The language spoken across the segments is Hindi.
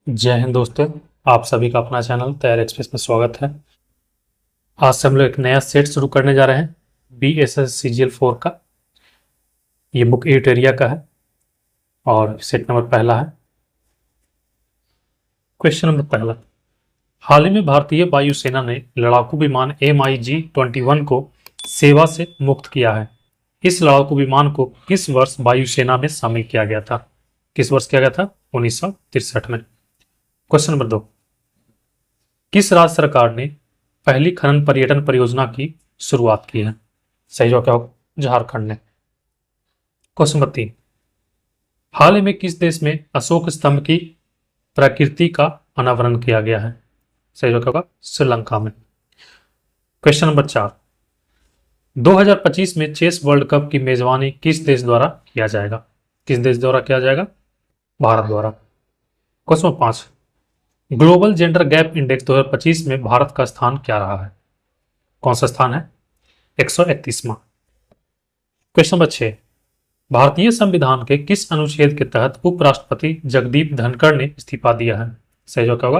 जय हिंद दोस्तों। आप सभी का अपना चैनल तैयार एक्सप्रेस में स्वागत है। आज से हम लोग एक नया सेट शुरू करने जा रहे हैं BSS CGL 4 का। ये बुक 8 एरिया का है और सेट नंबर पहला है। क्वेश्चन नंबर पहला, हाल ही में भारतीय वायुसेना ने लड़ाकू विमान MiG-21 को सेवा से मुक्त किया है। इस लड़ाकू विमान को किस वर्ष वायुसेना में शामिल किया गया था? किस वर्ष किया गया था? 1963 में। क्वेश्चन नंबर 2, किस राज्य सरकार ने पहली खनन पर्यटन परियोजना की शुरुआत की है? सही जवाब क्या होगा? झारखंड ने। क्वेश्चन नंबर 3, हाल ही में किस देश में अशोक स्तंभ की प्रकृति का अनावरण किया गया है? सही जवाब क्या होगा? श्रीलंका में। क्वेश्चन नंबर 4, 2025 में चेस वर्ल्ड कप की मेजबानी किस देश द्वारा किया जाएगा? किस देश द्वारा किया जाएगा? भारत द्वारा। Question number 5, global gender gap index 2025 में भारत का स्थान क्या रहा है? कौन सा स्थान है? 131वां। क्वेश्चन नंबर 6, भारतीय संविधान के किस अनुच्छेद के तहत उपराष्ट्रपति जगदीप धनखड़ ने इस्तीफा दिया है? सही जवाब क्या होगा?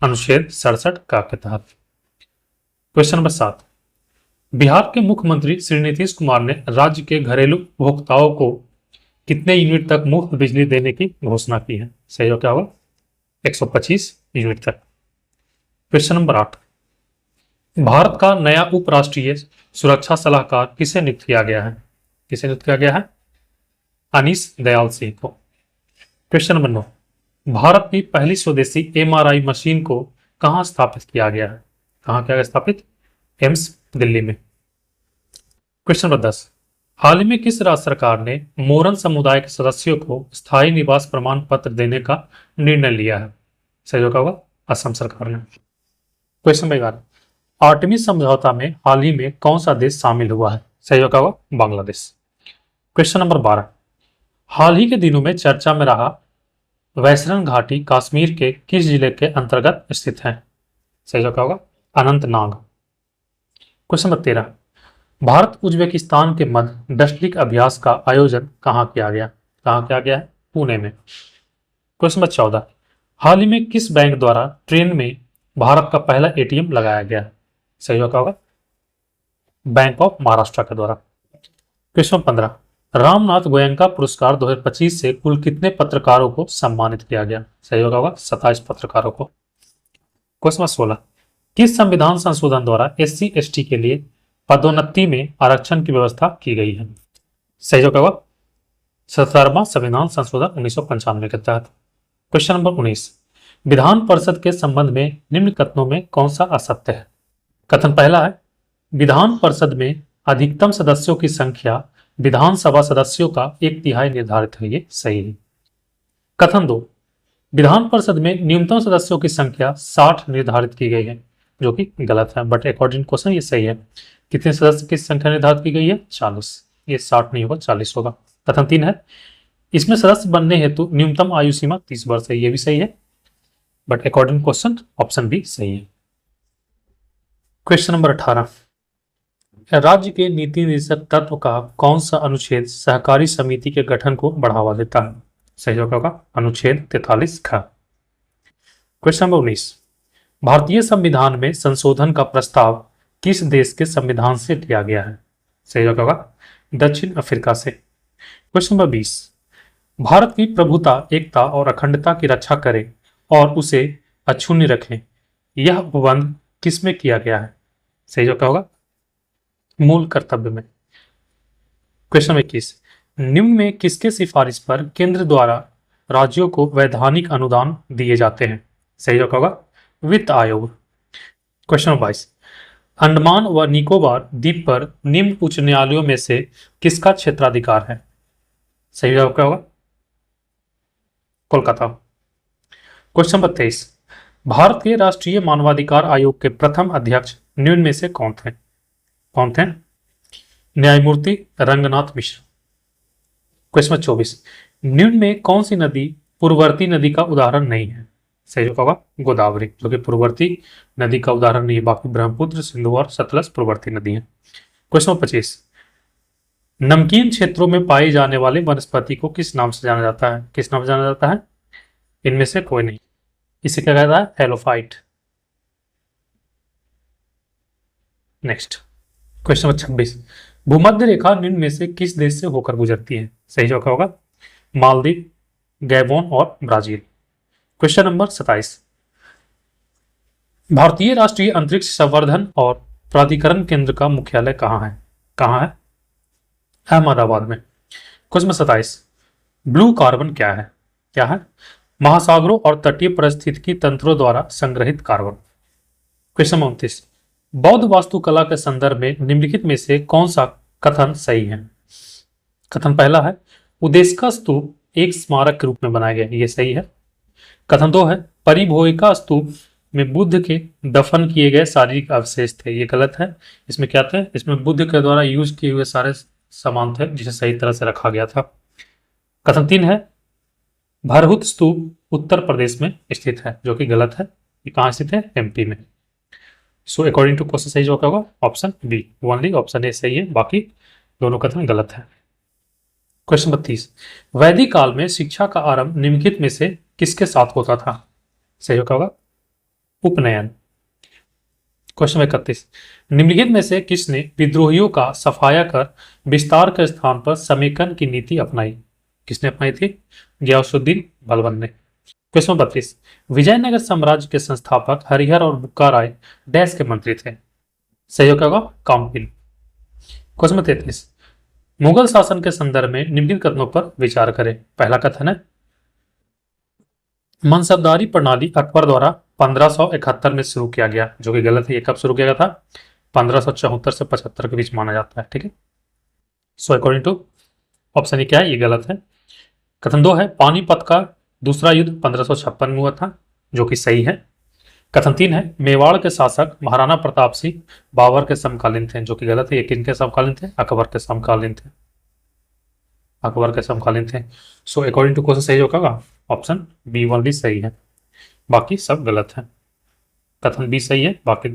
अनुच्छेद 67 का के तहत। क्वेश्चन नंबर 7, बिहार के मुख्यमंत्री श्री नीतीश कुमार ने राज्य के घरेलू उपभोक्ताओं को कितने यूनिट तक मुफ्त बिजली देने की घोषणा की है? सही जवाब क्या होगा? 125 यूनिट तक। क्वेश्चन नंबर 8, भारत का नया उपराष्ट्रीय सुरक्षा सलाहकार किसे नियुक्त किया गया है? किसे नियुक्त किया गया है? अनीस दयाल सिंह को। क्वेश्चन नंबर 9, भारत की पहली स्वदेशी MRI मशीन को कहां स्थापित किया गया है? कहां किया गया स्थापित? एम्स दिल्ली में। क्वेश्चन नंबर 10, हाल ही में किस राज्य सरकार ने मोरन समुदाय के सदस्यों को स्थायी निवास प्रमाण पत्र देने का निर्णय लिया है? सही जवाब क्या होगा? असम सरकार ने। क्वेश्चन नंबर 11, आर्टेमिस समझौता में हाल ही में कौन सा देश शामिल हुआ है? सही जवाब क्या होगा? बांग्लादेश। क्वेश्चन नंबर 12, हाल ही के दिनों में चर्चा में रहा वैसरन घाटी कश्मीर के किस जिले के अंतर्गत स्थित है? सही जवाब क्या होगा? Anantnag. Question number 13, Bharat Uzbekistan के मध्य डस्टिक अभ्यास का आयोजन कहाँ किया गया? कहाँ किया गया है? पुणे में। क्वेश्चन नंबर 14, हाल ही में किस बैंक द्वारा ट्रेन में भारत का पहला ATM लगाया गया है? सही जवाब क्या होगा? बैंक ऑफ महाराष्ट्र के द्वारा। क्वेश्चन 15, रामनाथ गोयनका पुरस्कार 2025 से कुल कितने पत्रकारों को सम्मानित किया गया? सही जवाब क्या होगा? 27 पत्रकारों को। क्वेश्चन 16, किस संविधान संशोधन द्वारा SC/ST के लिए पदोन्नति में आरक्षण की व्यवस्था की गई है? सही जवाब क्या होगा? 17वां संविधान संशोधन 1995 के तहत। क्वेश्चन नंबर 19, विधान परिषद के संबंध में निम्न कथनों में कौन सा असत्य है? कथन पहला है, विधान परिषद में अधिकतम सदस्यों की संख्या विधानसभा सदस्यों का 1/3 निर्धारित है। ये सही है। कथन 2, विधान परिषद में न्यूनतम सदस्यों की संख्या 60 निर्धारित की गई है, जो कि गलत है, बट अकॉर्डिंग क्वेश्चन ये सही है। कितने सदस्य की संख्या निर्धारित की गई है? 40। ये 60 नहीं होगा, 40 होगा। कथन 3 है, इसमें सदस्य बनने हेतु न्यूनतम आयु सीमा 30 वर्ष है। ये भी सही है, but according question option B सही है। क्वेश्चन नंबर 18, राज्य के नीति निर्देशक तत्व का कौन सा अनुच्छेद सहकारी समिति के गठन को बढ़ावा देता है? सही जवाब क्या होगा? अनुच्छेद 43 ख। क्वेश्चन नंबर 19, भारतीय संविधान में संशोधन का प्रस्ताव किस देश के संविधान से लिया गया है? सही जवाब क्या होगा? दक्षिण अफ्रीका से। क्वेश्चन नंबर 20, भारत की प्रभुता, एकता और अखंडता की रक्षा करें और उसे अक्षुण्ण रखें, यह उपबंध किसमें किया गया है? सही जवाब क्या होगा? मूल कर्तव्य में। क्वेश्चन नंबर 21, निम्न में किसके सिफारिश पर केंद्र द्वारा राज्यों को वैधानिक अनुदान दिए जाते हैं? सही जवाब क्या होगा? वित्त आयोग। क्वेश्चन नंबर 22, अंडमान व निकोबार द्वीप पर निम्न उच्च न्यायालयों में से किसका क्षेत्राधिकार है? सही जवाब क्या होगा? कोलकाता। क्वेश्चन नंबर 23, भारत के राष्ट्रीय मानवाधिकार आयोग के प्रथम अध्यक्ष निम्न में से कौन थे? कौन थे? न्यायमूर्ति रंगनाथ मिश्र। क्वेश्चन नंबर 24, निम्न में कौन सी नदी पूर्ववर्ती नदी का उदाहरण नहीं है? सही जवाब होगा गोदावरी, जो कि पूर्ववर्ती नदी का उदाहरण नहीं है। बाकी ब्रह्मपुत्र, सिंधु और सतलज पूर्ववर्ती नदी है। क्वेश्चन नंबर 25, नमकीन क्षेत्रों में पाई जाने वाले वनस्पति को किस नाम से जाना जाता है? किस नाम से जाना जाता है? इनमें से कोई नहीं। इसे क्या कहता है? हेलोफाइट। नेक्स्ट क्वेश्चन नंबर 26, भूमध्य रेखा निम्न में से किस देश से होकर गुजरती है? सही जवाब क्या होगा? मालदीव, गैबोन और ब्राजील। क्वेश्चन नंबर 27, भारतीय राष्ट्रीय अंतरिक्ष संवर्धन और प्राधिकरण केंद्र का मुख्यालय कहाँ है? कहाँ है? अहमदाबाद में। क्वेश्चन 27, ब्लू कार्बन क्या है? क्या है? महासागरों और तटीय पारिस्थितिकी तंत्रों द्वारा संग्रहित कार्बन। क्वेश्चन 29, बौद्ध वास्तुकला के संदर्भ में निम्नलिखित में से कौन सा कथन सही है? कथन पहला है, उदेस्का स्तूप एक स्मारक के रूप में बनाया गया, ये सही है। कथन 2 है, परिभोगिका स्तूप में बुद्ध के दफन किए गए शारीरिक अवशेष थे, ये गलत है। इसमें क्या थे? इसमें बुद्ध के द्वारा यूज किए हुए सारे सामान थे जिसे सही तरह से रखा गया था। कथन 3 है, भरहुत स्तूप उत्तर प्रदेश में स्थित है, जो कि गलत है। ये कहाँ स्थित है? एमपी में। सो अकॉर्डिंग टू क्वेश्चन सही जवाब क्या होगा? Option B, only option A सही है, बाकी दोनों कथन गलत है। क्वेश्चन 32, वैदिक काल में शिक्षा का आरंभ निम्नलिखित में से किसके साथ होता था? सही जवाब क्या होगा? उपनयन। क्वेश्चन 31, निम्नलिखित में से किसने विद्रोहियों का सफाया कर विस्तार के स्थान पर समेकन की नीति अपनाई? किसने अपनाई थी? गयासुद्दीन बलबन ने। क्वेश्चन 32, विजयनगर साम्राज्य के संस्थापक हरिहर और बुक्का राय डैश के मंत्री थे? सही क्या होगा? काउंटिल। क्वेश्चन 33, मुगल शासन के संदर्भ में निम्नलिखित कथनों पर विचार करें। पहला कथन है, मनसबदारी प्रणाली अकबर द्वारा 1571 में शुरू किया गया, जो कि गलत है। ये कब शुरू किया गया था? 1574 से 75 के बीच माना जाता है, ठीक है। So according to option A क्या है? ये गलत है। कथन 2 है, पानीपत का दूसरा युद्ध 1556 में हुआ था, जो कि सही है। कथन 3 है, मेवाड़ के शासक महाराणा प्रताप सिंह बाबर के समकालीन थे, जो कि गलत है। ये किनके समकालीन थे? अकबर के समकालीन थे। अकबर के समकालीन थे। सो अकॉर्डिंग टू क्वेश्चन सही होगा ऑप्शन बी ओनली सही है, बाकी सब गलत है। कथन बी सही है, बाकी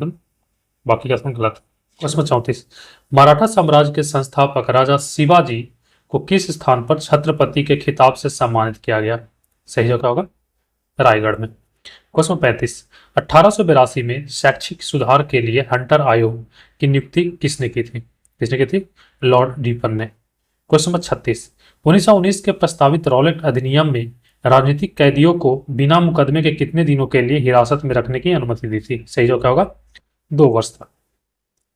कथन गलत है। क्वेश्चन 34, मराठा साम्राज्य के संस्थापक राजा शिवाजी को किस स्थान पर छत्रपति के खिताब से सम्मानित किया गया? सही जवाब होगा रायगढ़ में। क्वेश्चन 35, 1882 में शैक्षिक सुधार के लिए हंटर आयोग की नियुक्ति किसने की थी? किसने की थी? लॉर्ड रिपन ने। क्वेश्चन नंबर 36, 1919 के प्रस्तावित रॉलेट अधिनियम में राजनीतिक कैदियों को बिना मुकदमे के कितने दिनों के लिए हिरासत में रखने की अनुमति दी थी? सही जवाब क्या होगा? 2 वर्ष तक।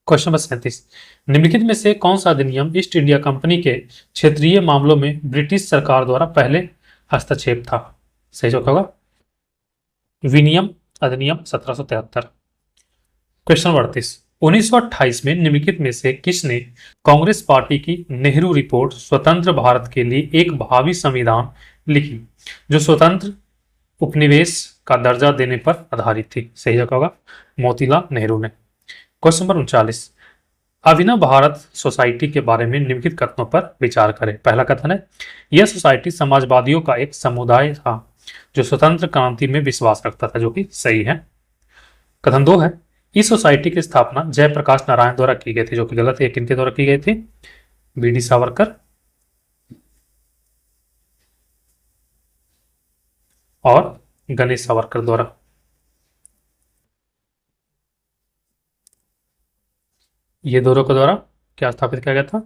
क्वेश्चन नंबर 37, निम्नलिखित में से कौन सा अधिनियम ईस्ट इंडिया कंपनी के क्षेत्रीय मामलों में ब्रिटिश सरकार द्वारा पहले हस्तक्षेप था? सही जवाब क्या होगा? विनियम अधिनियम 1773। क्वेश्चन 38, 1928 में निम्नलिखित में से किसने कांग्रेस पार्टी की नेहरू रिपोर्ट स्वतंत्र भारत के लिए एक भावी संविधान लिखी, जो स्वतंत्र उपनिवेश का दर्जा देने पर आधारित थी? सही जवाब होगा मोतीलाल नेहरू ने। क्वेश्चन नंबर 39, अभिनव भारत सोसाइटी के बारे में निम्नलिखित कथनों पर विचार करें। पहला कथन है, यह सोसाइटी समाजवादियों का एक समुदाय था जो स्वतंत्र क्रांति में विश्वास रखता था, जो कि सही है। कथन 2 है, इस सोसाइटी की स्थापना जयप्रकाश नारायण द्वारा की गई थी, जो कि गलत है। किनके द्वारा की गई थी? बी.डी. सावरकर और गणेश सावरकर द्वारा। ये दोनों के द्वारा क्या स्थापित किया गया था?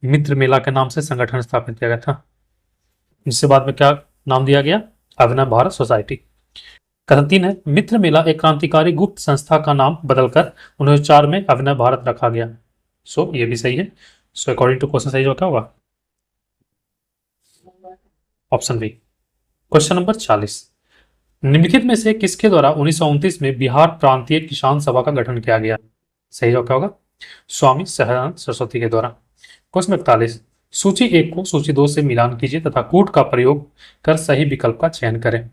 मित्र मेला के नाम से संगठन स्थापित किया गया था, जिससे बाद में क्या नाम दिया गया? अभिनव भारत सोसाइटी। कथन 3 है, मित्र मेला एक क्रांतिकारी गुप्त संस्था का नाम बदलकर 1904 में अभिनव भारत रखा गया। सो ये भी सही है। सो अकॉर्डिंग टू क्वेश्चन सही क्या होगा? Option B. क्वेश्चन नंबर 40, निम्नलिखित में से किसके द्वारा 1929 में बिहार प्रांतीय किसान सभा का गठन किया गया? सही जवाब क्या होगा? स्वामी सहजानंद सरस्वती के द्वारा। क्वेश्चन 41, सूची 1 को सूची 2 से मिलान कीजिए तथा कूट का प्रयोग कर सही विकल्प का चयन करें।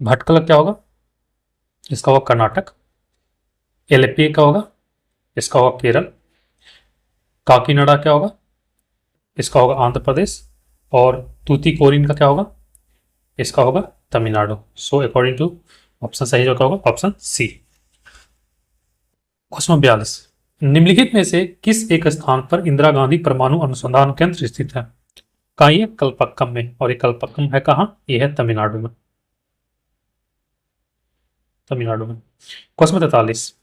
भटकल क्या होगा? इसका होगा कर्नाटक। एलेपी का होगा? इसका होगा केरल। काकीनाडा क्या होगा? इसका होगा आंध्र प्रदेश। और तूतीकोरिन का क्या होगा? इसका होगा Tamil Nadu. So according to option सही जो क्या होगा? Option C. क्वेश्चन 42, निम्नलिखित में से किस एक स्थान पर इंदिरा गांधी परमाणु अनुसंधान केंद्र स्थित है? कहाँ? ये कलपक्कम में। और ये कलपक्कम है कहाँ? ये है तमिलनाडु में। तमिलनाडु में। क्वेश्चन 43,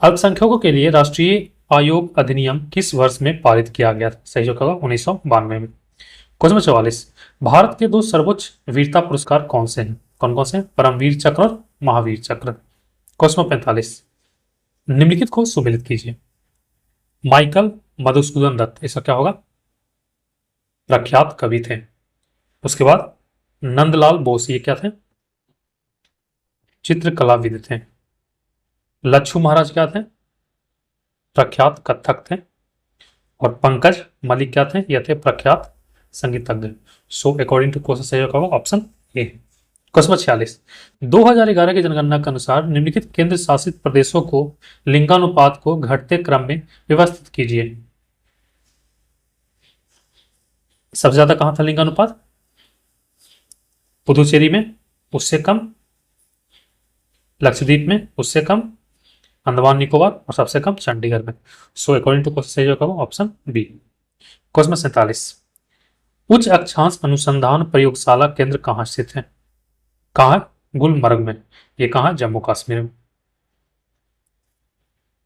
अल्पसंख्यकों के लिए राष्ट्रीय आयोग अधिनियम किस वर्ष में पारित किया गया था? सही जवाब होगा 1992 में। क्वेश्चन 44, भारत के दो सर्वोच्च वीरता पुरस्कार कौन से हैं? कौन कौन से हैं? परमवीर चक्र और महावीर चक्र। क्वेश्चन 45, निम्नलिखित को सुमेलित कीजिए। माइकल मधुसूदन दत्त, इसका क्या होगा? प्रख्यात कवि थे। उसके बाद नंदलाल बोस, ये क्या थे? चित्रकलाविद थे। लच्छू महाराज क्या थे? प्रख्यात कथक थे। और पंकज मलिक क्या थे? ये थे प्रख्यात संगीतज्ञ। सो अकॉर्डिंग टू क्वेश्चन सही होगा ऑप्शन ए। क्वेश्चन 46, 2011 की जनगणना के अनुसार निम्नलिखित केंद्र शासित प्रदेशों को लिंगानुपात को घटते क्रम में व्यवस्थित कीजिए। सबसे ज्यादा कहां था लिंगानुपात? पुदुचेरी में, उससे कम लक्षद्वीप में, उससे कम अंडमान निकोबार और सबसे कम चंडीगढ़ में। सो अकॉर्डिंग टू क्वेश्चन सही होगा ऑप्शन बी। क्वेश्चन 47, उच्च अक्षांश अनुसंधान प्रयोगशाला केंद्र कहाँ स्थित है? कहाँ है? गुलमर्ग में। ये कहाँ? जम्मू कश्मीर में।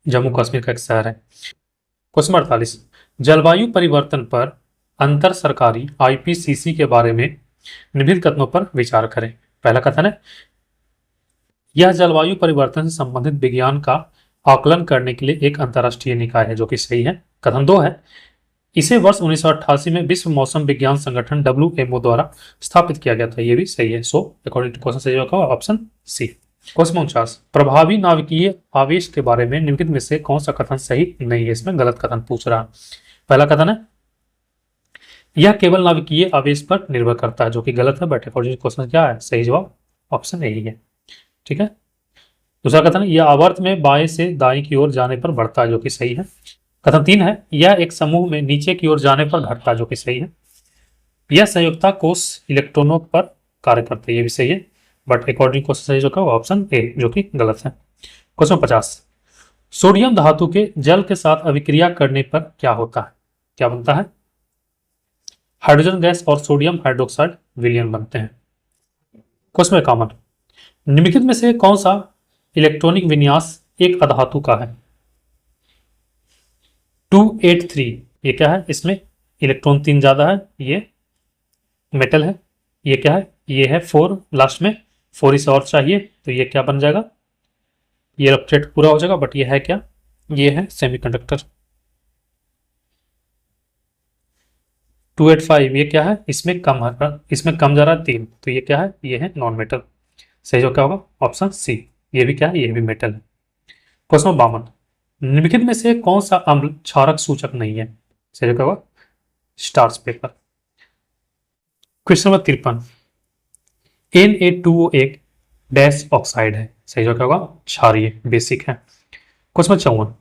जम्मू कश्मीर का एक शहर है। क्वेश्चन 48, जलवायु परिवर्तन पर अंतर सरकारी आईपीसीसी के बारे में निम्नलिखित कथनों पर विचार करें। पहला कथन है, यह जलवायु परिवर्तन से संबंधित विज्ञान का आकलन करने के लिए एक अंतर्राष्ट्रीय निकाय है, जो कि सही है। कथन 2 है, इसे वर्ष 1988 में विश्व मौसम विज्ञान संगठन WMO द्वारा स्थापित किया गया था, ये भी सही है। सो अकॉर्डिंग टू क्वेश्चन सही होगा ऑप्शन सी। क्वेश्चन 49, प्रभावी नाभिकीय आवेश के बारे में निम्नलिखित में से कौन सा कथन सही नहीं है? इसमें गलत कथन पूछ रहा है। पहला कथन है, यह केवल नाभिकीय आवेश पर निर्भर करता है, जो कि गलत है। बट अकॉर्डिंग टू क्वेश्चन क्या है? सही जवाब ऑप्शन ए ही है। ठीक है। दूसरा कथन, यह आवर्त में बाएं से दाएं की ओर जाने पर बढ़ता है, जो कि सही है। कथन 3 है, यह एक समूह में नीचे की ओर जाने पर घटता है, जो कि सही है। यह संयुक्ता कोष इलेक्ट्रॉनों पर कार्य करते हैं, ये भी सही है। बट अकॉर्डिंग क्वेश्चन सही जो का ऑप्शन ए, जो कि गलत है। क्वेश्चन 50, सोडियम धातु के जल के साथ अभिक्रिया करने पर क्या होता है? क्या बनता है? हाइड्रोजन गैस और सोडियम हाइड्रोक्साइड विलयन बनते हैं। क्वेश्चन 51, निम्नलिखित में से कौन सा इलेक्ट्रॉनिक विन्यास एक अधातु का है? 283, ये क्या है? इसमें इलेक्ट्रॉन 3 ज्यादा है, ये मेटल है। ये क्या है? ये है 4, लास्ट में 4 इसे और चाहिए, तो ये क्या बन जाएगा? ये इलेक्ट्रेट पूरा हो जाएगा। बट ये है क्या? ये है सेमीकंडक्टर। 285, ये क्या है? इसमें कम है, इसमें कम जा रहा है 3, तो ये क्या है? ये है नॉन मेटल। सही जो क्या होगा ऑप्शन सी। ये भी क्या है? ये भी मेटल है। क्वेश्चन 52, निम्नलिखित में से कौन सा अम्ल क्षारक सूचक नहीं है? सही जो क्या होगा? Starch paper. Question number 53, Na2O एक डैश ऑक्साइड है। सही जो क्या होगा? क्षारीय, बेसिक है। क्वेश्चन 54,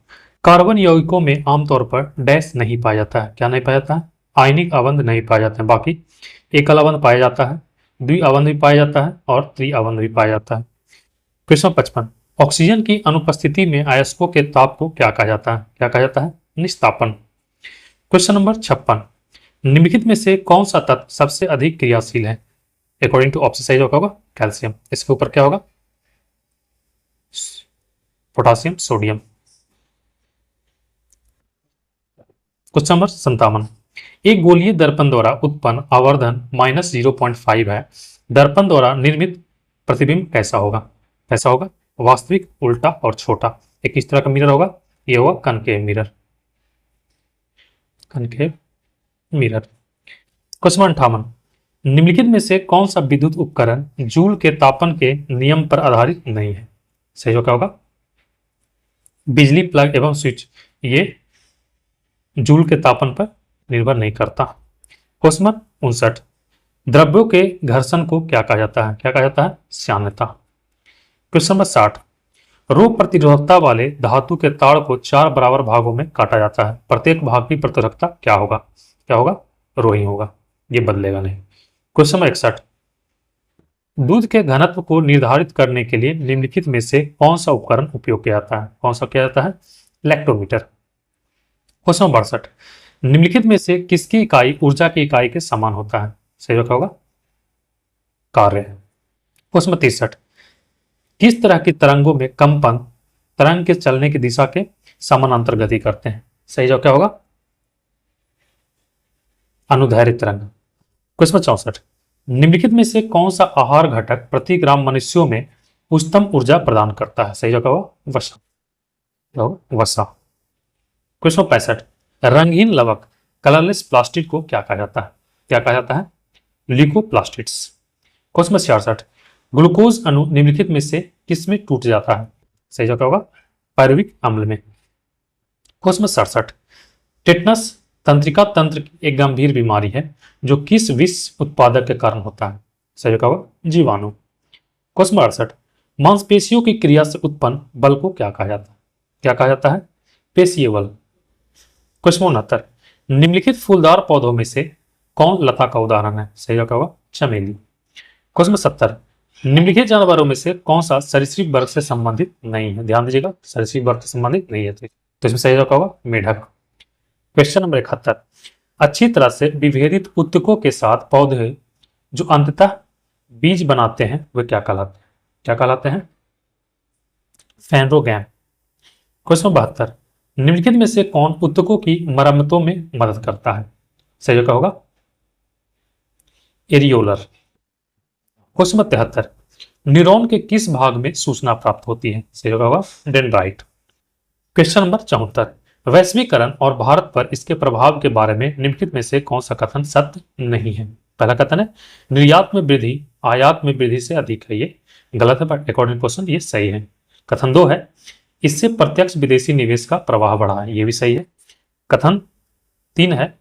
कार्बन यौगिकों में आमतौर पर डैश नहीं पाया जाता है। क्या नहीं पाया जाता है? आयनिक अबंध नहीं पाए जाते हैं। बाकी एकल अबंध पाया जाता है, द्विअबंध भी पाया जाता है और त्रिअबंध भी पाया जाता है। क्वेश्चन 55, ऑक्सीजन की अनुपस्थिति में अयस्कों के ताप को क्या कहा जाता है? क्या कहा जाता है? निस्तापन। क्वेश्चन नंबर 56, निम्नलिखित में से कौन सा तत्व सबसे अधिक क्रियाशील है? अकॉर्डिंग टू ऑप्शन सही होगा कैल्शियम। इसके ऊपर क्या होगा? Potassium, sodium. क्वेश्चन नंबर 57, एक गोलीय दर्पण द्वारा उत्पन्न आवर्धन -0.5 है। दर्पण द्वारा निर्मित प्रतिबिंब कैसा होगा? कैसा होगा? वास्तविक, उल्टा और छोटा। एक किस तरह का मिरर होगा? ये होगा concave mirror. Concave mirror. Question 58, निम्नलिखित में से कौन सा विद्युत उपकरण जूल के तापन के नियम पर आधारित नहीं है? सही जो क्या होगा? बिजली, प्लग एवं स्विच ये जूल के तापन पर निर्भर नहीं करता। क्वेश्चन 59, द्रव्यों के घर्षण को क्या कहा जाता है? क्या कहा जाता है? श्यानता। क्वेश्चन नंबर 60, रोग प्रतिरोधकता वाले धातु के ताड़ को 4 बराबर भागों में काटा जाता है। प्रत्येक भाग की प्रतिरोधकता क्या होगा? क्या होगा? रोही होगा, ये बदलेगा नहीं। क्वेश्चन नंबर 61, दूध के घनत्व को निर्धारित करने के लिए निम्नलिखित में से कौन सा उपकरण उपयोग किया जाता है? कौन सा किया जाता है? लैक्टोमीटर। क्वेश्चन नंबर 62, निम्नलिखित में से किसकी इकाई ऊर्जा की इकाई के समान होता है? सही क्या होगा? कार्य। क्वेश्चन नंबर 63, किस तरह की तरंगों में कंपन तरंग के चलने की दिशा के समानांतर गति करते हैं? सही जवाब क्या होगा? अनुदैर्ध्य तरंग। क्वेश्चन 64, निम्नलिखित में से कौन सा आहार घटक प्रति ग्राम मनुष्यों में उच्चतम ऊर्जा प्रदान करता है? सही जवाब क्या होगा? वसा। क्या होगा? वसा। क्वेश्चन 65, रंगहीन लवक कलरलेस प्लास्टिक को क्या कहा जाता है? क्या कहा जाता है? ल्यूकोप्लास्टिड्स। क्वेश्चन 66, ग्लूकोज अणु निम्नलिखित में से किस में टूट जाता है? सही जवाब क्या होगा? पायरुविक अम्ल में। क्वेश्चन 67, टेटनस तंत्रिका तंत्र की एक गंभीर बीमारी है जो किस विष उत्पादक के कारण होता है? सही जवाब क्या होगा? जीवाणु। क्वेश्चन 68, मांसपेशियों की क्रिया से उत्पन्न बल को क्या कहा जाता है? क्या कहा जाता है? पेशीय बल। क्वेश्चन 69, निम्नलिखित फूलदार पौधों में से कौन लता का उदाहरण है? सही जवाब क्या होगा? चमेली। क्वेश्चन 70, निम्नलिखित जानवरों में से कौन सा सरीसृप वर्ग से संबंधित नहीं है? ध्यान दीजिएगा, सरीसृप वर्ग से संबंधित नहीं है तो इसमें सही जवाब क्या होगा? मेढक। क्वेश्चन नंबर 71, अच्छी तरह से विभेदित उत्तकों के साथ पौधे जो अंततः बीज बनाते हैं वे क्या कहलाते हैं? क्या कहलाते हैं? फेनरोगैम। क्वेश्चन 72, निम्नलिखित में से कौन उत्तकों की मरम्मतों में मदद करता है? सही जवाब क्या होगा? एरियोलर। क्वेश्चन 73, न्यूरॉन के किस भाग में सूचना प्राप्त होती है? सही जवाब होगा? डेंड्राइट। क्वेश्चन नंबर 74, वैश्वीकरण और भारत पर इसके प्रभाव के बारे में निम्नलिखित में से कौन सा कथन सत्य नहीं है? पहला कथन है निर्यात में वृद्धि आयात में वृद्धि से अधिक है, ये गलत है, बट अकॉर्डिंग क्वेश्चन ये सही है। कथन 2 है इससे प्रत्यक्ष विदेशी निवेश का प्रवाह बढ़ा है, ये भी सही है। कथन 3 है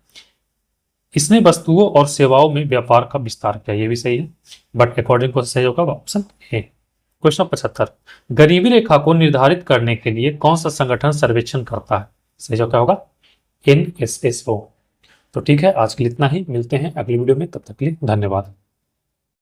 इसने वस्तुओं और सेवाओं में व्यापार का विस्तार किया, ये भी सही है, बट अकॉर्डिंग क्वेश्चन सही होगा ऑप्शन ए। क्वेश्चन 75, गरीबी रेखा को निर्धारित करने के लिए कौन सा संगठन सर्वेक्षण करता है? सही जवाब क्या होगा? NSSO। तो ठीक है, आज के लिए इतना ही, मिलते हैं अगली वीडियो में, तब तक के लिए धन्यवाद।